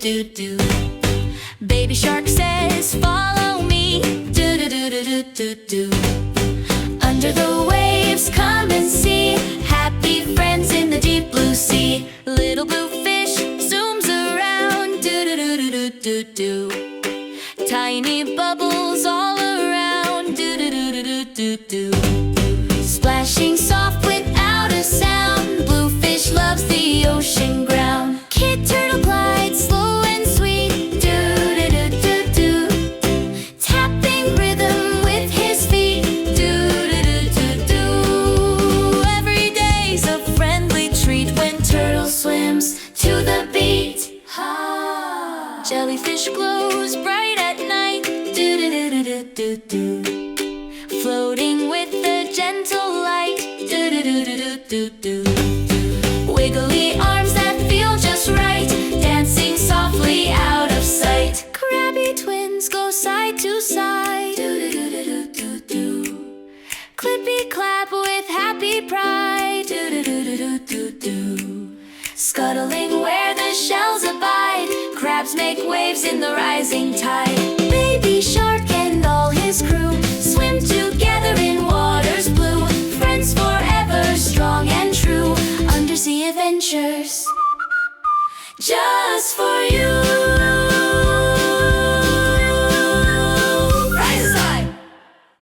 do. Baby shark says, follow me. Do do do do do do do. Under the waves, come and see happy friends in the deep blue sea. Little blue fish zooms around. Do do do do do do do. Tiny bubbles all around. Do do do do do do do. Splashing soft without a sound. Bluefish loves the ocean ground. Kid turtle glides slow and sweet. Do do do do do. Tapping rhythm with his feet. Do do do do do. Every day's a friendly treat when turtle swims to the beat. Ha! Jellyfish glows bright at night. Do do do do do do do. Floating with the gentle light. Do do do do do do do. Wiggly arms that feel just right, dancing softly out of sight. Crabby twins go side to side. Do do do do do do. Clippy clap with happy pride. Do do do do do do. Scuttling where the shells abide, crabs make waves in the rising tide. Baby shark and all his crew swim together in waters blue. Friends forever, strong and true. Undersea adventures just for you.